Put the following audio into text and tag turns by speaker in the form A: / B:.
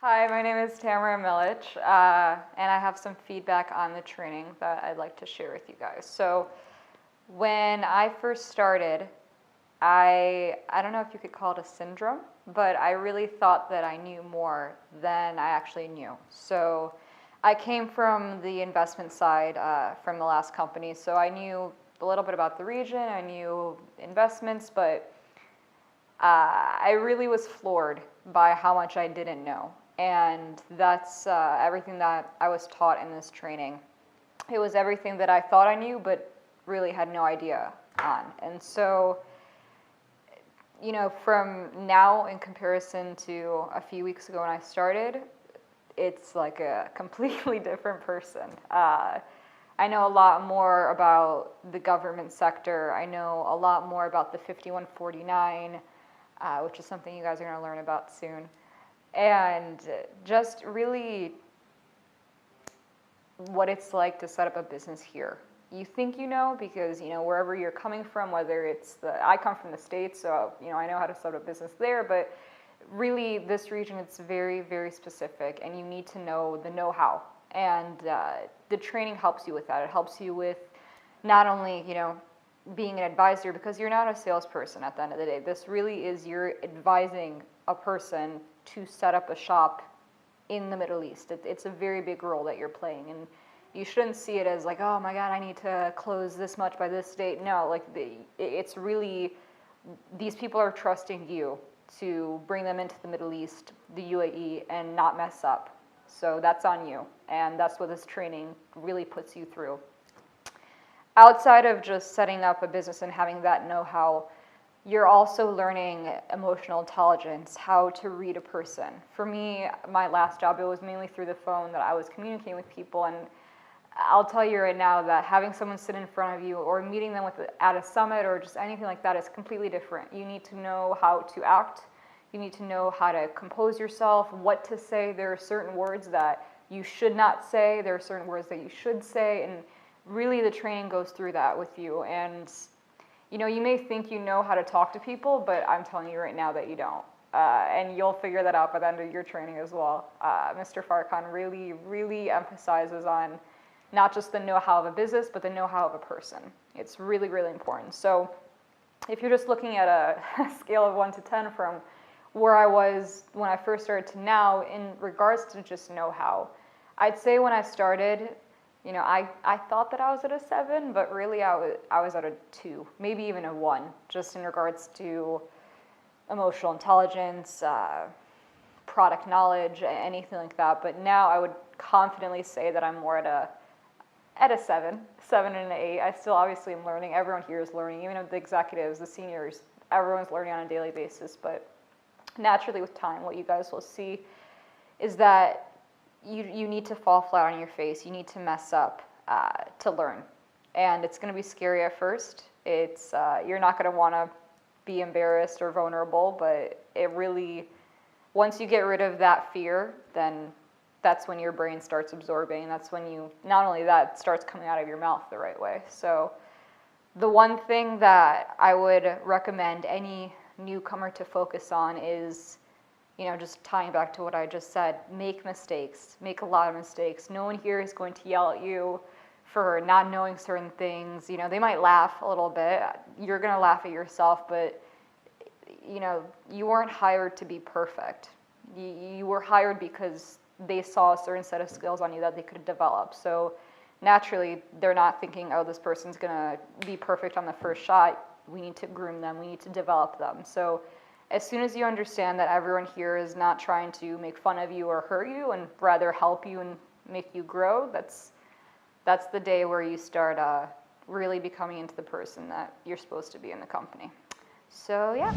A: Hi, my name is Tamara Millic, and I have some feedback on the training that I'd like to share with you guys. So when I first started, I don't know if you could call it a syndrome, but I really thought that I knew more than I actually knew. So I came from the investment side from the last company, so I knew a little bit about the region, I knew investments, but I really was floored by how much I didn't know. And that's everything that I was taught in this training. It was everything that I thought I knew, but really had no idea on. And so, you know, from now in comparison to a few weeks ago when I started, it's like a completely different person. I know a lot more about the government sector. I know a lot more about the 5149, which is something you guys are going to learn about soon. And just really what it's like to set up a business here. You think you know because, you know, wherever you're coming from, whether it's I come from the States, so, you know, I know how to set up a business there, but really this region, it's very, very specific, and you need to know the know-how. And the training helps you with that. It helps you with not only, you know, being an advisor, because you're not a salesperson at the end of the day. This really is you're advising a person to set up a shop in the Middle East. It's a very big role that you're playing, and you shouldn't see it as like, oh my God, I need to close this much by this date. No, like it's really, these people are trusting you to bring them into the Middle East, the UAE, and not mess up. So that's on you, and that's what this training really puts you through. Outside of just setting up a business and having that know-how, you're also learning emotional intelligence, how to read a person. For me, my last job, it was mainly through the phone that I was communicating with people, and I'll tell you right now that having someone sit in front of you or meeting them at a summit or just anything like that is completely different. You need to know how to act. You need to know how to compose yourself, what to say. There are certain words that you should not say. There are certain words that you should say, and really the training goes through that with you. And you know, you may think you know how to talk to people, but I'm telling you right now that you don't. And you'll figure that out by the end of your training as well. Mr. Farkan really, really emphasizes on not just the know-how of a business, but the know-how of a person. It's really, really important. So if you're just looking at a scale of 1 to 10 from where I was when I first started to now in regards to just know-how, I'd say when I started, you know, I thought that I was at a 7, but really I was at a 2, maybe even a 1, just in regards to emotional intelligence, product knowledge, anything like that. But now I would confidently say that I'm more at a 7 and an 8. I still obviously am learning. Everyone here is learning, even the executives, the seniors, everyone's learning on a daily basis. But naturally with time, what you guys will see is that you need to fall flat on your face. You need to mess up to learn. And it's going to be scary at first. It's you're not going to want to be embarrassed or vulnerable, but it really, once you get rid of that fear, then that's when your brain starts absorbing. And that's when you, not only that, it starts coming out of your mouth the right way. So the one thing that I would recommend any newcomer to focus on is, you know, just tying back to what I just said, make mistakes, make a lot of mistakes. No one here is going to yell at you for not knowing certain things. You know, they might laugh a little bit. You're going to laugh at yourself, but, you know, you weren't hired to be perfect. You were hired because they saw a certain set of skills on you that they could develop. So naturally, they're not thinking, oh, this person's going to be perfect on the first shot. We need to groom them. We need to develop them. So as soon as you understand that everyone here is not trying to make fun of you or hurt you and rather help you and make you grow, that's the day where you start really becoming into the person that you're supposed to be in the company. So yeah.